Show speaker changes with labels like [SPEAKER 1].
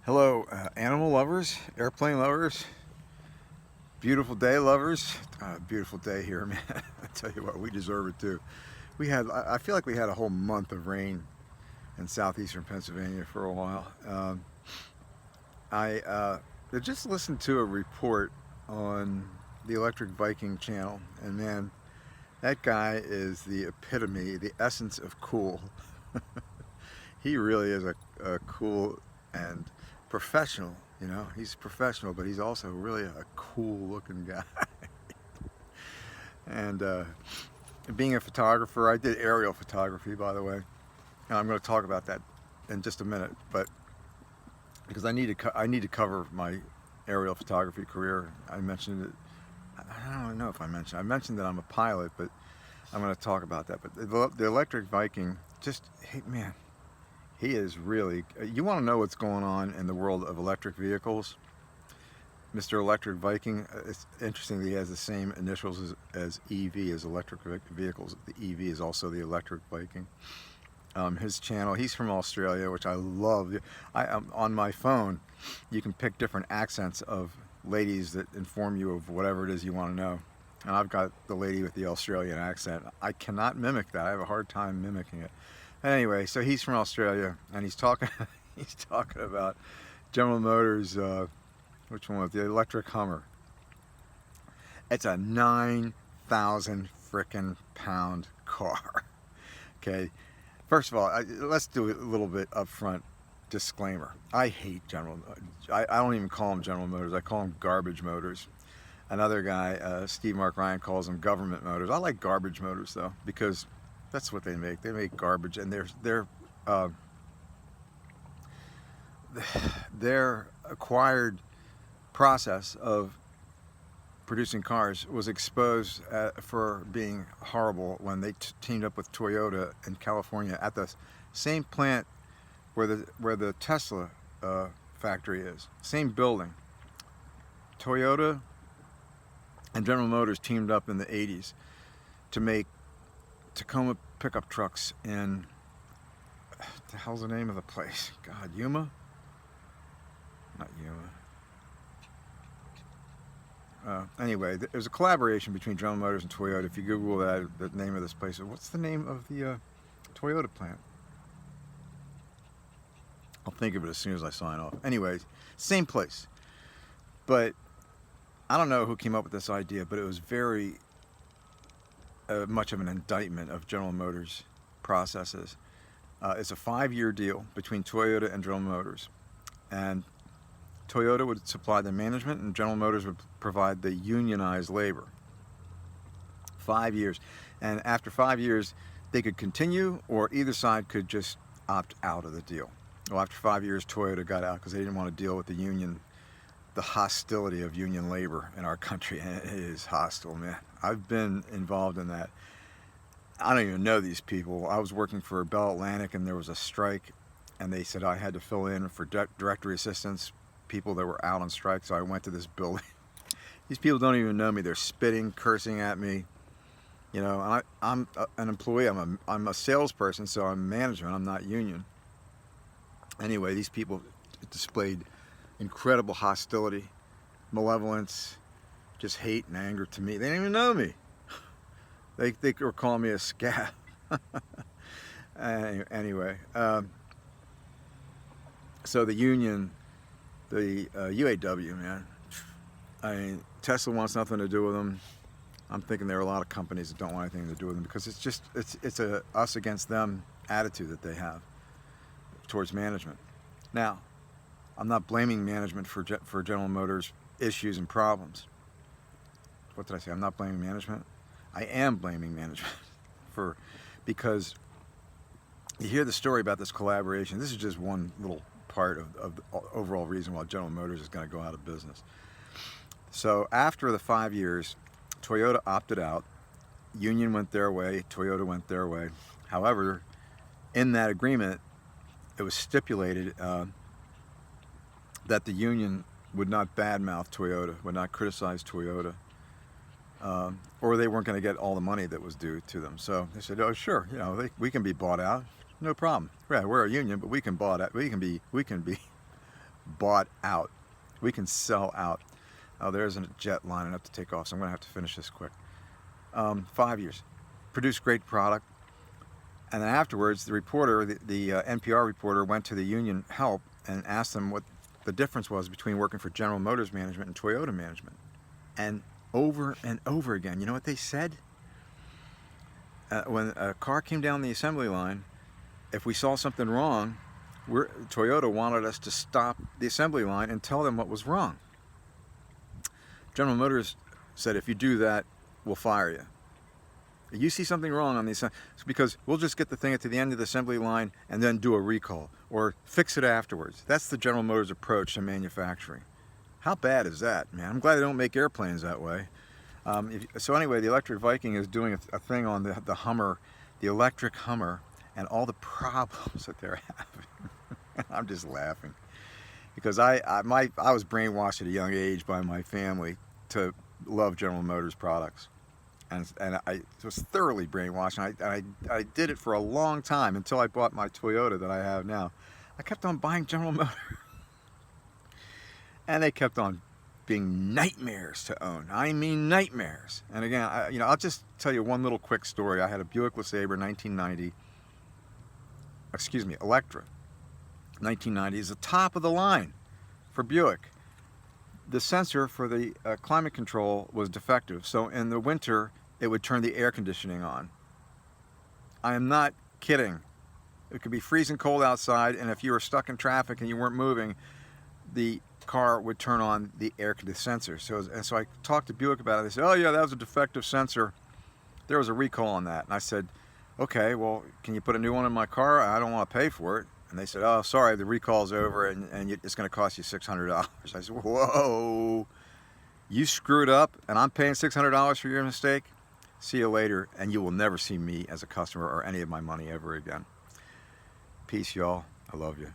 [SPEAKER 1] Hello, animal lovers, airplane lovers, beautiful day lovers. Beautiful day here, man. I tell you what, we deserve it too. I feel like we had a whole month of rain in southeastern Pennsylvania for a while. I just listened to a report on the Electric Viking channel, and man, that guy is the epitome, the essence of cool. He really is a cool and professional. You know, he's professional, but he's also really a cool looking guy. And being a photographer, I did aerial photography, by the way, and I'm going to talk about that in just a minute. But because I need to cover my aerial photography career. I mentioned it. I don't know if I mentioned that I'm a pilot, but I'm going to talk about that. But the Electric Viking, just hey, man, he is really. You want to know what's going on in the world of electric vehicles? Mr. Electric Viking, it's interesting that he has the same initials as EV, as electric vehicles. The EV is also the Electric Viking. His channel, he's from Australia, which I love. On my phone, you can pick different accents of ladies that inform you of whatever it is you want to know. And I've got the lady with the Australian accent. I cannot mimic that. I have a hard time mimicking it. Anyway, so he's from Australia, and he's talking. He's talking about General Motors. Which one was the electric Hummer? It's a 9,000 frickin' pound car. Okay, first of all, let's do a little bit upfront disclaimer. I hate General. I don't even call them General Motors. I call them garbage motors. Another guy, Steve Mark Ryan, calls them government motors. I like garbage motors though, because that's what they make. They make garbage, and their acquired process of producing cars was exposed for being horrible when they teamed up with Toyota in California at the same plant where the Tesla factory is. Same building. Toyota and General Motors teamed up in the 80s to make Tacoma pickup trucks in, what the hell's the name of the place? God, Yuma? Not Yuma. Anyway, there's a collaboration between General Motors and Toyota. If you Google that, the name of this place, what's the name of the Toyota plant? I'll think of it as soon as I sign off. Anyways, same place. But I don't know who came up with this idea, but it was very much of an indictment of General Motors' processes. It's a 5-year deal between Toyota and General Motors. And Toyota would supply the management, and General Motors would provide the unionized labor. 5 years. And after 5 years, they could continue, or either side could just opt out of the deal. Well, after 5 years, Toyota got out because they didn't want to deal with the union, the hostility of union labor in our country. And it is hostile, man. I've been involved in that. I don't even know these people. I was working for Bell Atlantic, and there was a strike, and they said I had to fill in for directory assistants, people that were out on strike. So I went to this building. These people don't even know me. They're spitting, cursing at me. You know, and I'm an employee. I'm a salesperson, so I'm management. I'm not union. Anyway, these people displayed incredible hostility, malevolence, just hate and anger to me. They didn't even know me. They were calling me a scab. Anyway, so the union, the UAW, man. I mean, Tesla wants nothing to do with them. I'm thinking there are a lot of companies that don't want anything to do with them because it's a us against them attitude that they have towards management. Now, I'm not blaming management for General Motors' issues and problems. What did I say? I'm not blaming management. I am blaming management because you hear the story about this collaboration. This is just one little part of the overall reason why General Motors is going to go out of business. So after the 5 years, Toyota opted out. Union went their way. Toyota went their way. However, in that agreement, it was stipulated that the union would not badmouth Toyota, would not criticize Toyota, or they weren't going to get all the money that was due to them. So they said, "Oh, sure, you know, we can be bought out, no problem. Yeah, we're a union, but we can bought out. We can be bought out. We can sell out. Oh, there's a jet lining up to take off, so I'm going to have to finish this quick. 5 years. Produced great product. And then afterwards, the reporter, the NPR reporter, went to the union help and asked them what the difference was between working for General Motors management and Toyota management. And over again, you know what they said? When a car came down the assembly line, if we saw something wrong, Toyota wanted us to stop the assembly line and tell them what was wrong. General Motors said, if you do that, we'll fire you. You see something wrong on the assembly, it's because we'll just get the thing to the end of the assembly line and then do a recall or fix it afterwards. That's the General Motors approach to manufacturing. How bad is that, man? I'm glad they don't make airplanes that way. So anyway, the Electric Viking is doing a thing on the Hummer, the electric Hummer, and all the problems that they're having. I'm just laughing because I was brainwashed at a young age by my family to love General Motors products. And I was thoroughly brainwashed, and I did it for a long time until I bought my Toyota that I have now. I kept on buying General Motors, and they kept on being nightmares to own. I mean nightmares. And again, I'll just tell you one little quick story. I had a Buick LeSabre 1990, Electra 1990 is the top of the line for Buick. The sensor for the climate control was defective, so in the winter it would turn the air conditioning on. I am not kidding. It could be freezing cold outside, and if you were stuck in traffic and you weren't moving, the car would turn on the air conditioning sensor. So I talked to Buick about it. They said, oh yeah, that was a defective sensor. There was a recall on that. And I said, okay, well, can you put a new one in my car? I don't want to pay for it. And they said, oh, sorry, the recall's over and it's going to cost you $600. I said, whoa, you screwed up and I'm paying $600 for your mistake? See you later, and you will never see me as a customer or any of my money ever again. Peace, y'all. I love you.